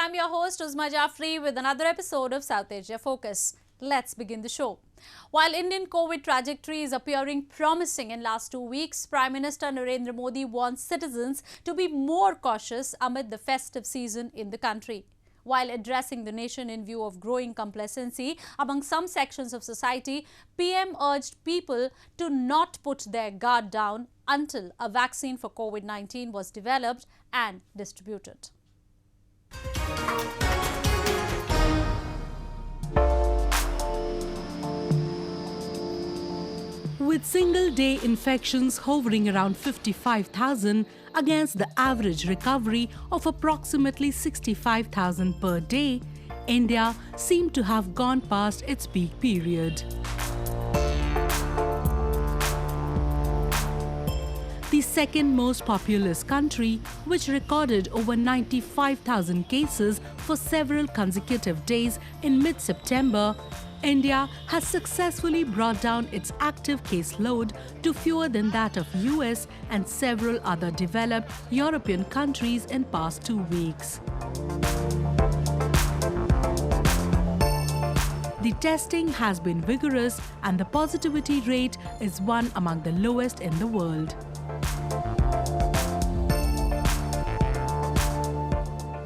I'm your host Uzma Jafri with another episode of South Asia Focus. Let's begin the show. While Indian COVID trajectory is appearing promising in last 2 weeks, Prime Minister Narendra Modi wants citizens to be more cautious amid the festive season in the country. While addressing the nation in view of growing complacency among some sections of society, PM urged people to not put their guard down until a vaccine for COVID-19 was developed and distributed. With single-day infections hovering around 55,000 against the average recovery of approximately 65,000 per day, India seemed to have gone past its peak period. The second most populous country, which recorded over 95,000 cases for several consecutive days in mid-September, India has successfully brought down its active case load to fewer than that of US and several other developed European countries in past 2 weeks. The testing has been vigorous and the positivity rate is one among the lowest in the world.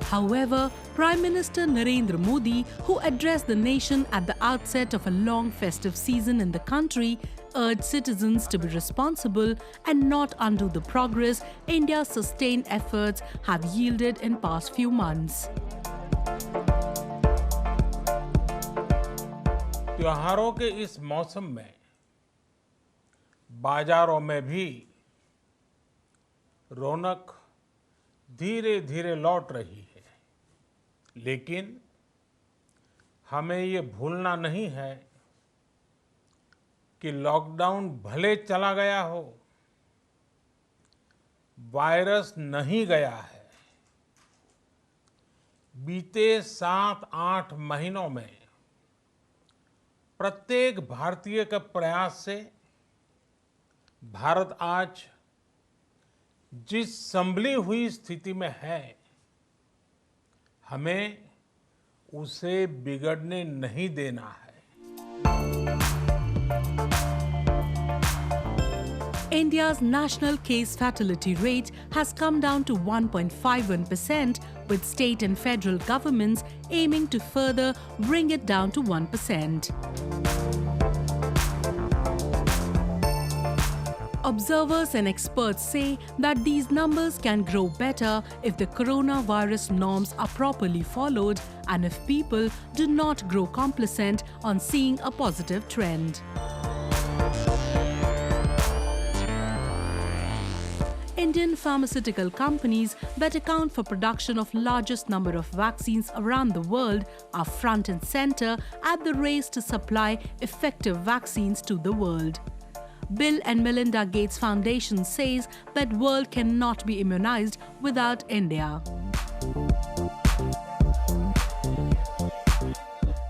However, Prime Minister Narendra Modi, who addressed the nation at the outset of a long festive season in the country, urged citizens to be responsible and not undo the progress India's sustained efforts have yielded in past few months. त्योहारों के इस मौसम में बाजारों में भी रौनक धीरे-धीरे लौट रही है, लेकिन हमें ये भूलना नहीं है कि लॉकडाउन भले चला गया हो, वायरस नहीं गया है। बीते 7-8 महीनों में प्रत्येक भारतीय के प्रयास से भारत आज जिस संभली हुई स्थिति में है, हमें उसे बिगड़ने नहीं देना है। India's national case fatality rate has come down to 1.51%, with state and federal governments aiming to further bring it down to 1%. Observers and experts say that these numbers can grow better if the coronavirus norms are properly followed and if people do not grow complacent on seeing a positive trend. Indian pharmaceutical companies that account for production of largest number of vaccines around the world are front and center at the race to supply effective vaccines to the world. Bill and Melinda Gates Foundation says that world cannot be immunized without India.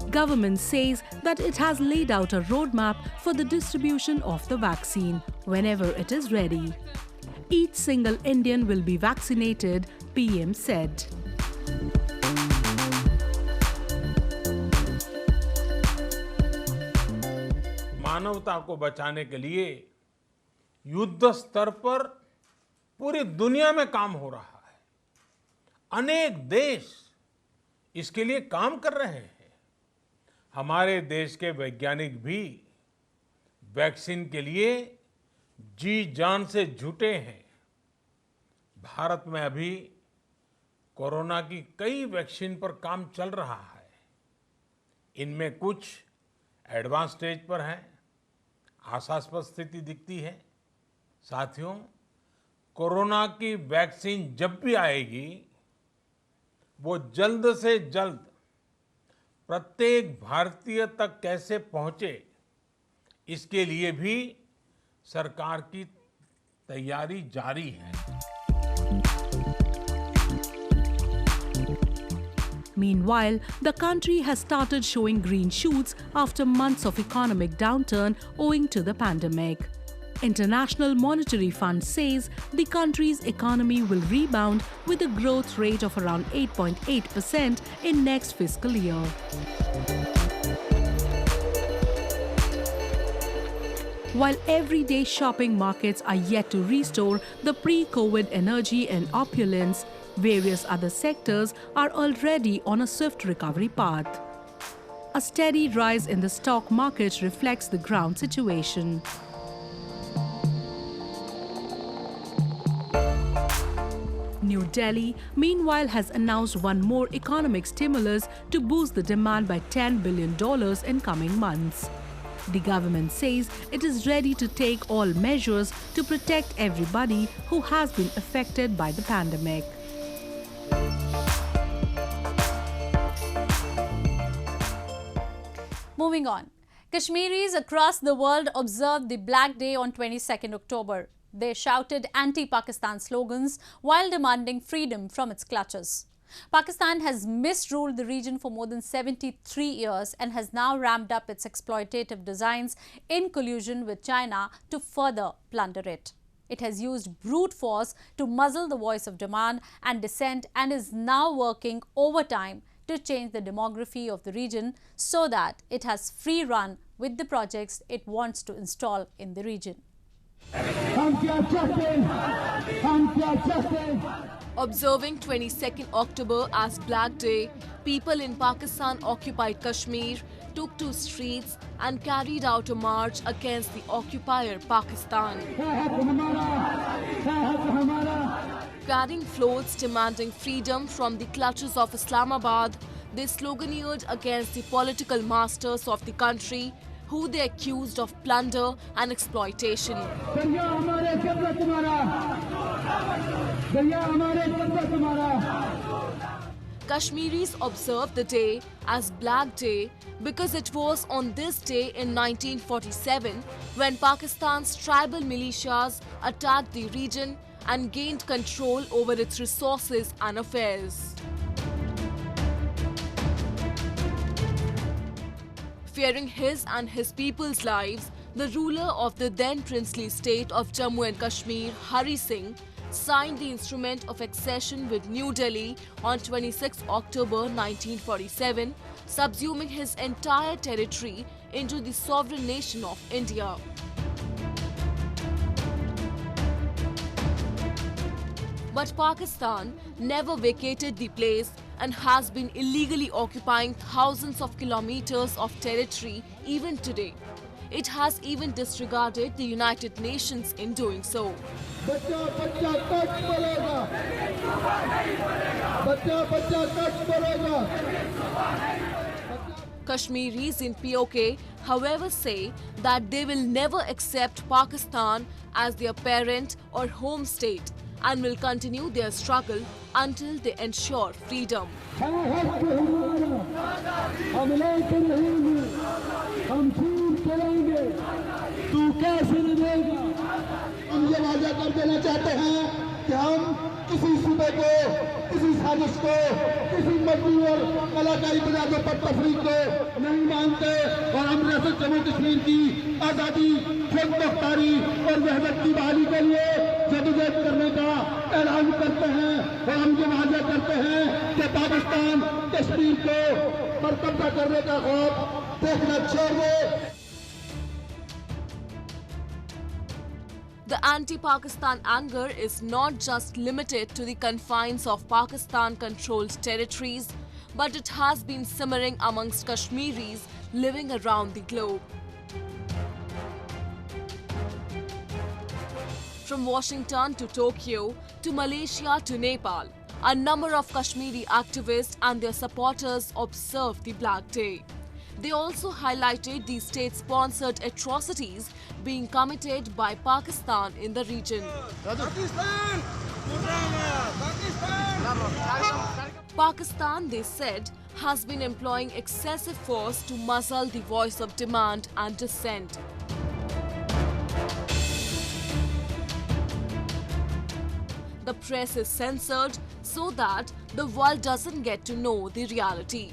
Government says that it has laid out a roadmap for the distribution of the vaccine whenever it is ready. Each single Indian will be vaccinated, PM said. मानवता को बचाने के लिए युद्ध स्तर पर पूरी दुनिया में काम हो रहा है। अनेक देश इसके लिए काम कर रहे हैं। हमारे देश के वैज्ञानिक भी वैक्सीन के लिए जी जान से जुटे हैं। भारत में अभी कोरोना की कई वैक्सीन पर काम चल रहा है। इनमें कुछ एडवांस स्टेज पर हैं, आशास्पद स्थिति दिखती है। साथियों, कोरोना की वैक्सीन जब भी आएगी, वो जल्द से जल्द प्रत्येक भारतीय तक कैसे पहुंचे, इसके लिए भी सरकार की तैयारी जारी है। Meanwhile, the country has started showing green shoots after months of economic downturn owing to the pandemic. International Monetary Fund says the country's economy will rebound with a growth rate of around 8.8% in next fiscal year. While everyday shopping markets are yet to restore the pre-COVID energy and opulence, various other sectors are already on a swift recovery path. A steady rise in the stock market reflects the ground situation. New Delhi, meanwhile, has announced one more economic stimulus to boost the demand by $10 billion in coming months. The government says it is ready to take all measures to protect everybody who has been affected by the pandemic. Moving on. Kashmiris across the world observed the Black Day on 22nd October. They shouted anti-Pakistan slogans while demanding freedom from its clutches. Pakistan has misruled the region for more than 73 years and has now ramped up its exploitative designs in collusion with China to further plunder it. It has used brute force to muzzle the voice of demand and dissent and is now working overtime to change the demography of the region so that it has free run with the projects it wants to install in the region. Observing 22nd October as Black Day, people in Pakistan-occupied Kashmir took to streets and carried out a march against the occupier Pakistan. Carrying floats demanding freedom from the clutches of Islamabad, they sloganeered against the political masters of the country, who they accused of plunder and exploitation. Kashmiris observed the day as Black Day because it was on this day in 1947 when Pakistan's tribal militias attacked the region and gained control over its resources and affairs. Fearing his and his people's lives, the ruler of the then princely state of Jammu and Kashmir, Hari Singh, signed the instrument of accession with New Delhi on 26 October 1947, subsuming his entire territory into the sovereign nation of India. But Pakistan never vacated the place and has been illegally occupying thousands of kilometers of territory even today. It has even disregarded the United Nations in doing so. Kashmiris in POK, however, say that they will never accept Pakistan as their parent or home state and will continue their struggle until they ensure freedom. हम ये वादा कर देना चाहते हैं कि हम किसी सूबे को, किसी साजिश को, किसी मजदूर और कलाकारी बुनियादों पर तफरीक को नहीं मानते और हम रियासत जम्मू कश्मीर की आज़ादी, खुद मुख्तारी और वहदत की बहाली के लिए जदोजहद करने का ऐलान करते हैं और हम ये वादा करते हैं कि पाकिस्तान कश्मीर को पर कब्जा करने का खौफ देखना छोड़ दे। The anti-Pakistan anger is not just limited to the confines of Pakistan-controlled territories, but it has been simmering amongst Kashmiris living around the globe. From Washington to Tokyo, to Malaysia to Nepal, a number of Kashmiri activists and their supporters observed the Black Day. They also highlighted the state-sponsored atrocities being committed by Pakistan in the region. Pakistan, they said, has been employing excessive force to muzzle the voice of demand and dissent. The press is censored so that the world doesn't get to know the reality.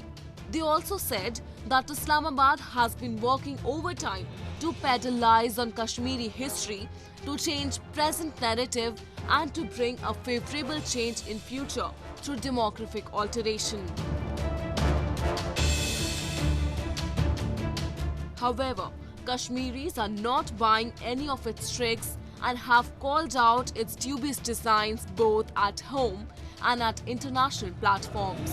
They also said that Islamabad has been working overtime to peddle lies on Kashmiri history, to change present narrative and to bring a favorable change in future through demographic alteration. However, Kashmiris are not buying any of its tricks and have called out its dubious designs both at home and at international platforms.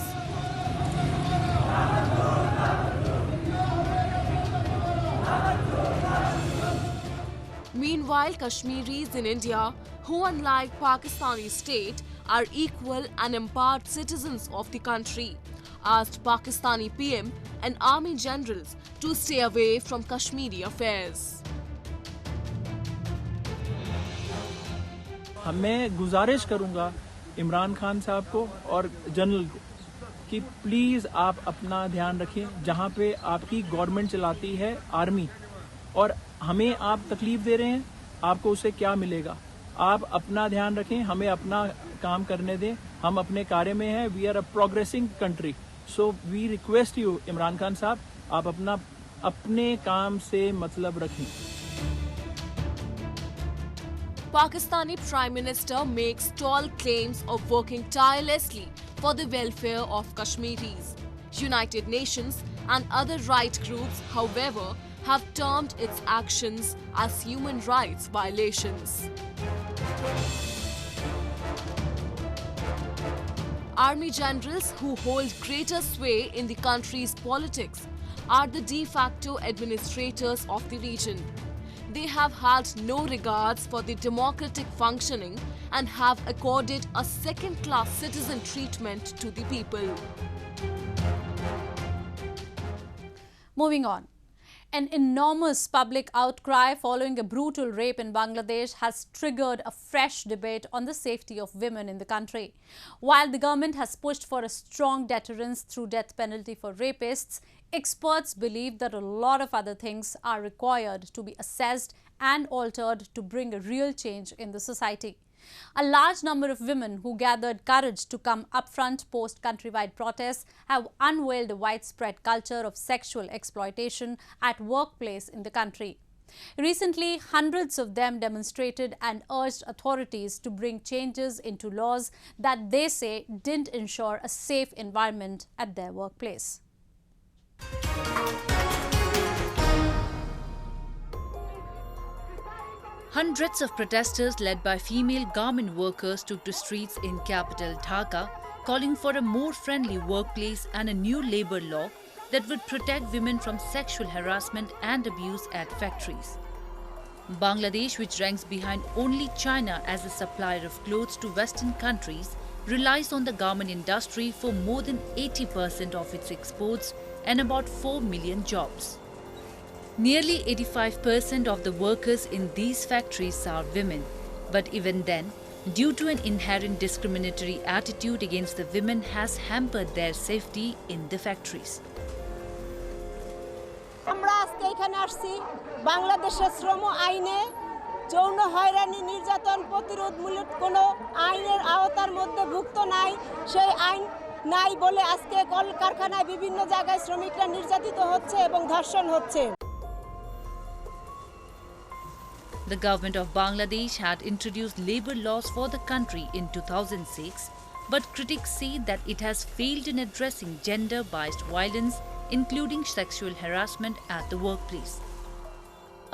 Meanwhile, Kashmiris in India, who unlike Pakistani state, are equal and empowered citizens of the country, asked Pakistani PM and army generals to stay away from Kashmiri affairs. मैं गुजारिश करूंगा इमरान खान साहब को और general को कि please आप अपना ध्यान रखें। जहां पे आपकी गवर्नमेंट चलाती है आर्मी और हमें आप तकलीफ दे रहे हैं, आपको उससे क्या मिलेगा? आप अपना ध्यान रखें, हमें अपना काम करने दें, हम अपने कार्य में हैं। We are a progressing country, so we request you Imran Khan साहब, आप अपने काम से मतलब रखें। Pakistani Prime Minister makes tall claims of working tirelessly for the welfare of Kashmiris. United Nations and other right groups, however, have termed its actions as human rights violations. Army generals who hold greater sway in the country's politics are the de facto administrators of the region. They have had no regards for the democratic functioning and have accorded a second-class citizen treatment to the people. Moving on. An enormous public outcry following a brutal rape in Bangladesh has triggered a fresh debate on the safety of women in the country. While the government has pushed for a strong deterrence through death penalty for rapists, experts believe that a lot of other things are required to be assessed and altered to bring a real change in the society. A large number of women who gathered courage to come up front post countrywide protests have unveiled a widespread culture of sexual exploitation at workplace in the country. Recently, hundreds of them demonstrated and urged authorities to bring changes into laws that they say didn't ensure a safe environment at their workplace. Hundreds of protesters led by female garment workers took to streets in capital Dhaka, calling for a more friendly workplace and a new labour law that would protect women from sexual harassment and abuse at factories. Bangladesh, which ranks behind only China as a supplier of clothes to Western countries, relies on the garment industry for more than 80% of its exports and about 4 million jobs. Nearly 85% of the workers in these factories are women, but even then, due to an inherent discriminatory attitude against the women has hampered their safety in the factories. আমরা আজকে এখানে আসছি বাংলাদেশের শ্রম আইনে যৌন হয়রানি নির্যাতন প্রতিরোধমূলক কোনো আইনের আওতার মধ্যে ভুক্ত নাই সেই আইন নাই বলে আজকে কলকারখানায় বিভিন্ন জায়গায় শ্রমিকরা নির্যাতিত হচ্ছে এবং ধর্ষণ হচ্ছে। The government of Bangladesh had introduced labour laws for the country in 2006, but critics say that it has failed in addressing gender-based violence, including sexual harassment at the workplace.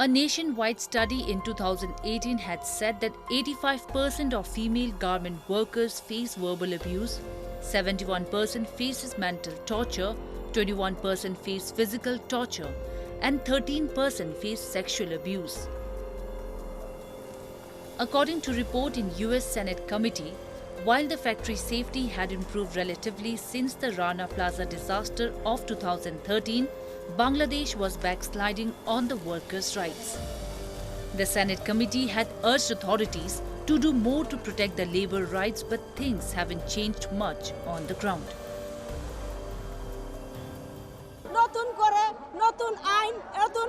A nationwide study in 2018 had said that 85% of female garment workers face verbal abuse, 71% faces mental torture, 21% face physical torture, and 13% face sexual abuse. According to report in US Senate committee, while the factory safety had improved relatively since the Rana Plaza disaster of 2013, Bangladesh was backsliding on the workers' rights. The Senate committee had urged authorities to do more to protect the labour rights, but things haven't changed much on the ground. নতুন করে নতুন আইন নতুন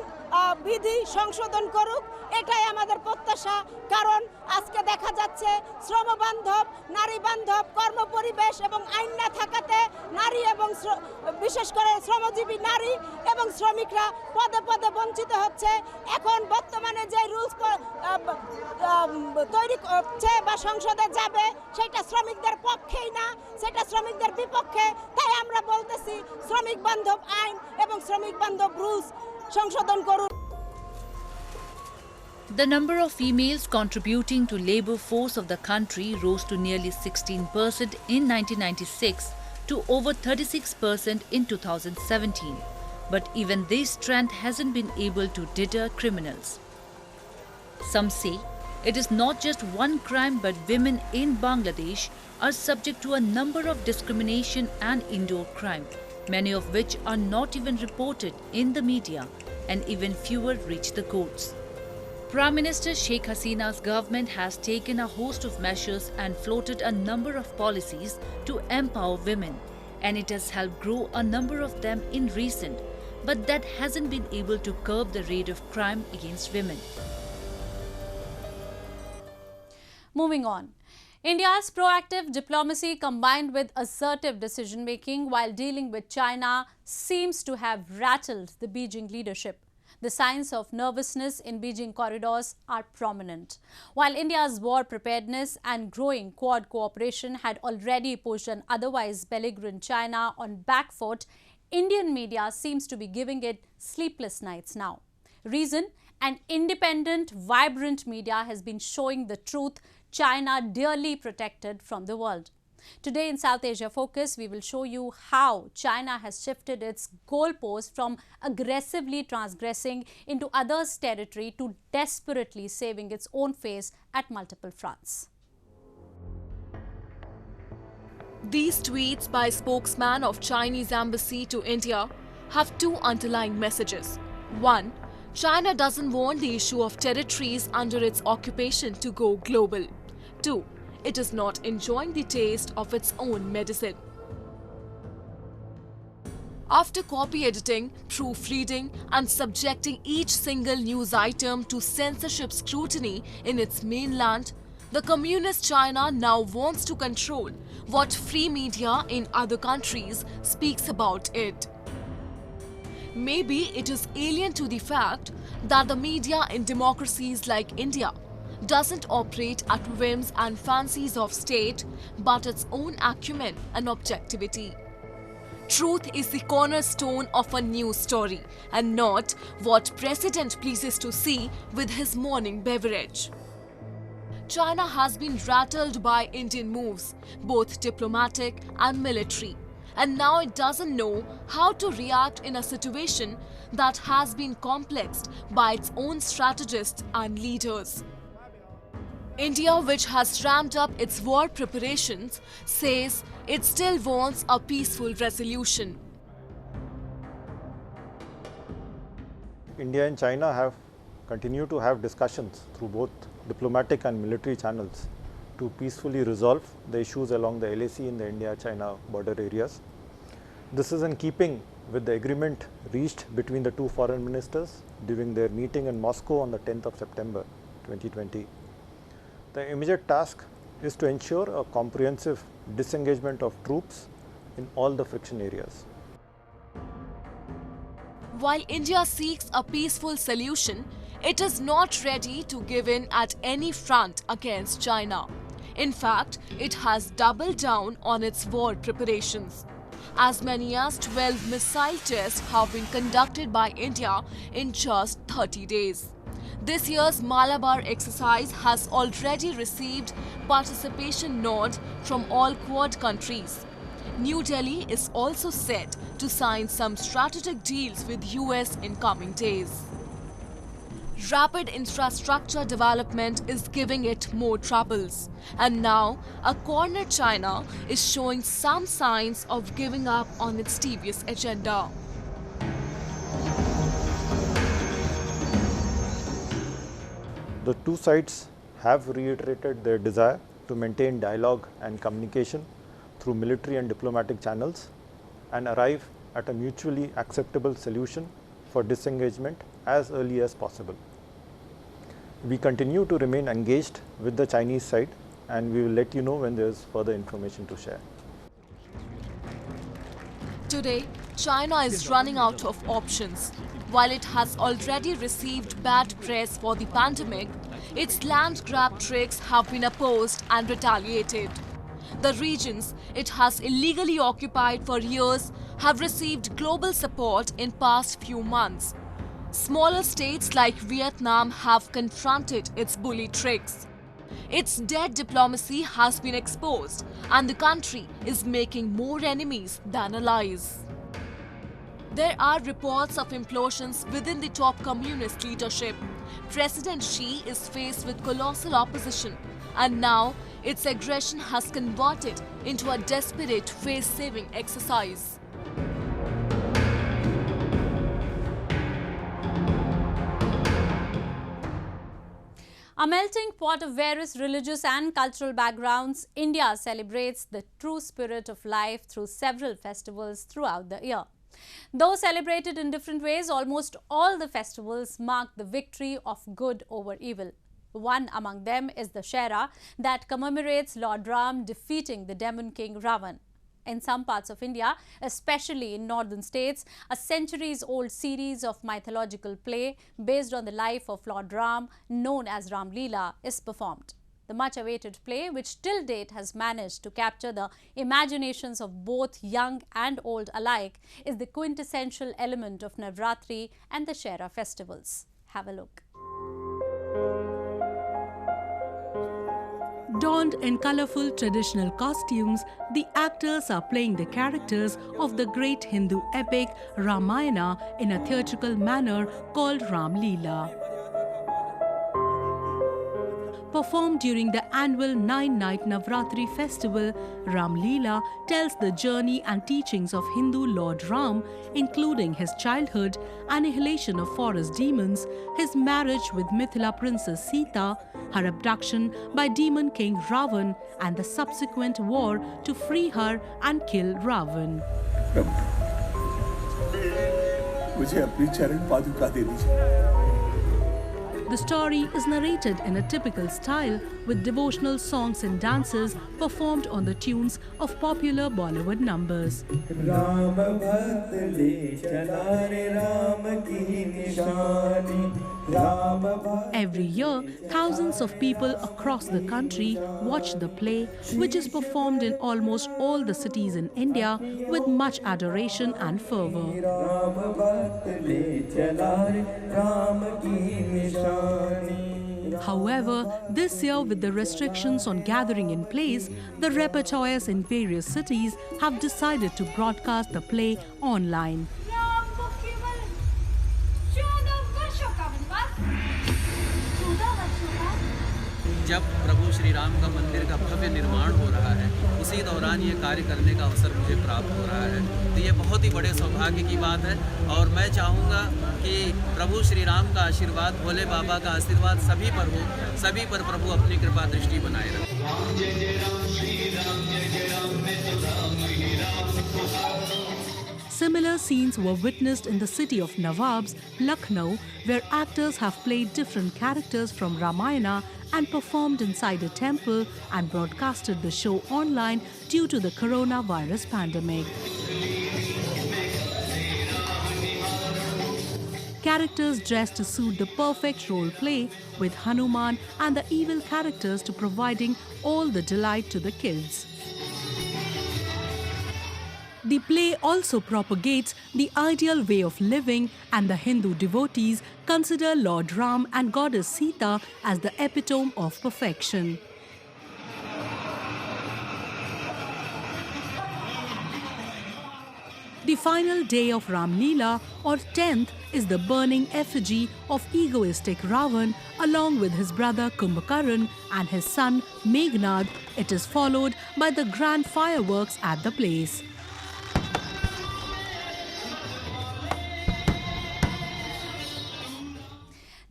বিধি সংশোধন করুক, এটাই আমাদের প্রত্যাশা। কারণ আজকে দেখা যাচ্ছে শ্রমবান্ধব, নারী বান্ধব কর্মপরিবেশ এবং আইন না থাকাতে নারী এবং বিশেষ করে শ্রমজীবী নারী এবং শ্রমিকরা পদে পদে বঞ্চিত হচ্ছে। এখন বর্তমানে যে রুলস তৈরি হচ্ছে বা সংসদে যাবে সেটা শ্রমিকদের পক্ষেই না, সেটা শ্রমিকদের বিপক্ষে। তাই আমরা বলতেছি শ্রমিক বান্ধব আইন এবং শ্রমিক বান্ধব রুলস সংশোধন করুন। The number of females contributing to labor force of the country rose to nearly 16% in 1996 to over 36% in 2017. But even this trend hasn't been able to deter criminals. Some say it is not just one crime, but women in Bangladesh are subject to a number of discrimination and indoor crime, many of which are not even reported in the media, and even fewer reach the courts. Prime Minister Sheikh Hasina's government has taken a host of measures and floated a number of policies to empower women, and it has helped grow a number of them in recent, but that hasn't been able to curb the rate of crime against women. Moving on. India's proactive diplomacy combined with assertive decision-making while dealing with China seems to have rattled the Beijing leadership. The signs of nervousness in Beijing corridors are prominent. While India's war preparedness and growing Quad cooperation had already pushed an otherwise belligerent China on back foot, Indian media seems to be giving it sleepless nights now. Reason? An independent, vibrant media has been showing the truth China dearly protected from the world. Today in South Asia Focus, we will show you how China has shifted its goalposts from aggressively transgressing into others' territory to desperately saving its own face at multiple fronts. These tweets by spokesman of Chinese embassy to India have two underlying messages. One, China doesn't want the issue of territories under its occupation to go global. Two, it is not enjoying the taste of its own medicine. After copy editing, proofreading and subjecting each single news item to censorship scrutiny in its mainland, the communist China now wants to control what free media in other countries speaks about it. Maybe it is alien to the fact that the media in democracies like India doesn't operate at whims and fancies of state, but its own acumen and objectivity. Truth is the cornerstone of a news story and not what president pleases to see with his morning beverage. China has been rattled by Indian moves, both diplomatic and military, and now it doesn't know how to react in a situation that has been complexed by its own strategists and leaders. India, which has ramped up its war preparations, says it still wants a peaceful resolution. India and China have continued to have discussions through both diplomatic and military channels to peacefully resolve the issues along the LAC in the India-China border areas. This is in keeping with the agreement reached between the two foreign ministers during their meeting in Moscow on the 10th of September 2020. The immediate task is to ensure a comprehensive disengagement of troops in all the friction areas. While India seeks a peaceful solution, it is not ready to give in at any front against China. In fact, it has doubled down on its war preparations. As many as 12 missile tests have been conducted by India in just 30 days. This year's Malabar exercise has already received participation nod from all Quad countries. New Delhi is also set to sign some strategic deals with US in coming days. Rapid infrastructure development is giving it more troubles, and now a cornered China is showing some signs of giving up on its devious agenda. The two sides have reiterated their desire to maintain dialogue and communication through military and diplomatic channels and arrive at a mutually acceptable solution for disengagement as early as possible. We continue to remain engaged with the Chinese side, and we will let you know when there is further information to share. Today, China is running out of options. While it has already received bad press for the pandemic, its land grab tricks have been opposed and retaliated. The regions it has illegally occupied for years have received global support in past few months. Smaller states like Vietnam have confronted its bully tricks. Its dead diplomacy has been exposed, and the country is making more enemies than allies. There are reports of implosions within the top communist leadership. President Xi is faced with colossal opposition, and now its aggression has converted into a desperate face-saving exercise. A melting pot of various religious and cultural backgrounds, India celebrates the true spirit of life through several festivals throughout the year. Though celebrated in different ways, almost all the festivals mark the victory of good over evil. One among them is the Dussehra, that commemorates Lord Ram defeating the demon king Ravan. In some parts of India, especially in northern states, a centuries-old series of mythological play based on the life of Lord Ram, known as Ram Leela, is performed. The much-awaited play, which till date has managed to capture the imaginations of both young and old alike, is the quintessential element of Navratri and the Dussehra festivals. Have a look. Donned in colourful traditional costumes, the actors are playing the characters of the great Hindu epic Ramayana in a theatrical manner called Ram Leela. Performed during the annual 9-night Navratri festival, Ram Leela tells the journey and teachings of Hindu Lord Ram, including his childhood, annihilation of forest demons, his marriage with Mithila princess Sita, her abduction by demon king Ravan, and the subsequent war to free her and kill Ravan. मुझे अपनी चरण पादुका दे दीजिए। The story is narrated in a typical style with devotional songs and dances performed on the tunes of popular Bollywood numbers. Every year, thousands of people across the country watch the play, which is performed in almost all the cities in India with much adoration and fervour. However, this year, with the restrictions on gathering in place, the repertoires in various cities have decided to broadcast the play online. जब प्रभु श्री राम का मंदिर का भव्य निर्माण हो रहा है, उसी दौरान ये कार्य करने का अवसर मुझे प्राप्त हो रहा है, तो ये बहुत ही बड़े सौभाग्य की बात है। और मैं चाहूँगा कि प्रभु श्री राम का आशीर्वाद, भोले बाबा का आशीर्वाद सभी पर हो, सभी पर प्रभु अपनी कृपा दृष्टि बनाए रखें। Similar scenes were witnessed in the city of Nawabs, Lucknow, where actors have played different characters from Ramayana and performed inside a temple and broadcasted the show online due to the coronavirus pandemic. Characters dressed to suit the perfect role play, with Hanuman and the evil characters to providing all the delight to the kids. The play also propagates the ideal way of living, and the Hindu devotees consider Lord Ram and goddess Sita as the epitome of perfection. The final day of Ram Leela, or 10th, is the burning effigy of egoistic Ravan along with his brother Kumbhakaran and his son Meghnad. It is followed by the grand fireworks at the place.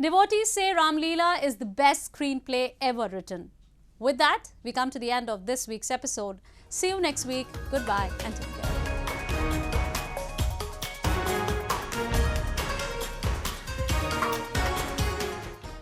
Devotees say Ram Leela is the best screenplay ever written. With that, we come to the end of this week's episode. See you next week. Goodbye and take care.